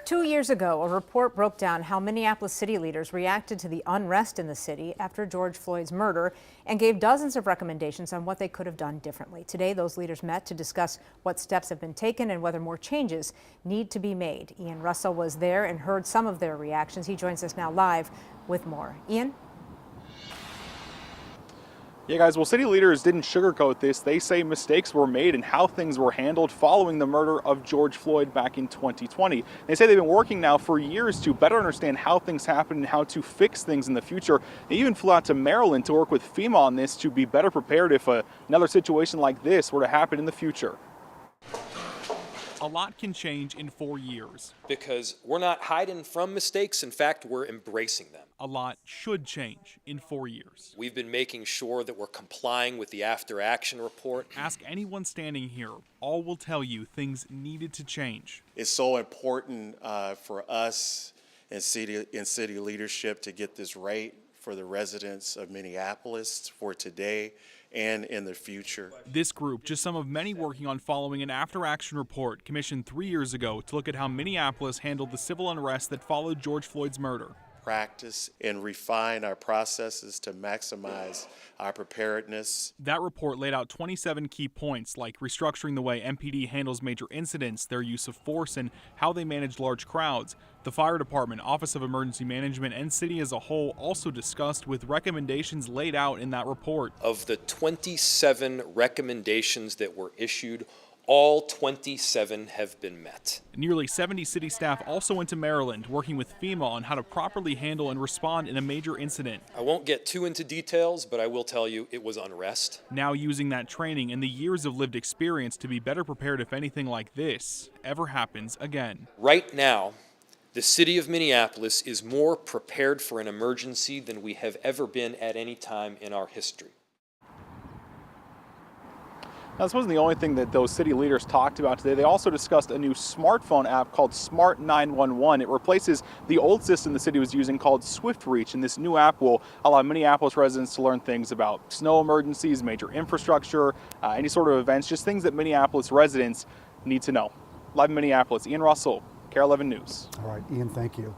2 years ago, a report broke down how Minneapolis city leaders reacted to the unrest in the city after George Floyd's murder and gave dozens of recommendations on what they could have done differently. Today, those leaders met to discuss what steps have been taken and whether more changes need to be made. Ian Russell was there and heard some of their reactions. He joins us now live with more. Ian? Yeah, guys, well, city leaders didn't sugarcoat this. They say mistakes were made in how things were handled following the murder of George Floyd back in 2020. They say they've been working now for years to better understand how things happened and how to fix things in the future. They even flew out to Maryland to work with FEMA on this to be better prepared if another situation like this were to happen in the future. A lot can change in 4 years. Because we're not hiding from mistakes. In fact, we're embracing them. A lot should change in 4 years. We've been making sure that we're complying with the after action report. Ask anyone standing here. All will tell you things needed to change. It's so important for us in city leadership to get this right for the residents of Minneapolis for today and in the future. This group, just some of many working on following an after-action report commissioned 3 years ago to look at how Minneapolis handled the civil unrest that followed George Floyd's murder. Practice and refine our processes to maximize our preparedness. That report laid out 27 key points, like restructuring the way MPD handles major incidents, their use of force, and how they manage large crowds. The Fire Department, Office of Emergency Management, and city as a whole also discussed with recommendations laid out in that report. Of the 27 recommendations that were issued, all 27 have been met. Nearly 70 city staff also went to Maryland, working with FEMA on how to properly handle and respond in a major incident. I won't get too into details, but I will tell you it was unrest. Now using that training and the years of lived experience to be better prepared if anything like this ever happens again. Right now, the city of Minneapolis is more prepared for an emergency than we have ever been at any time in our history. Now, this wasn't the only thing that those city leaders talked about today. They also discussed a new smartphone app called Smart 911. It replaces the old system the city was using called SwiftReach, and this new app will allow Minneapolis residents to learn things about snow emergencies, major infrastructure, any sort of events, just things that Minneapolis residents need to know. Live in Minneapolis, Ian Russell, KARE 11 News. All right, Ian, thank you.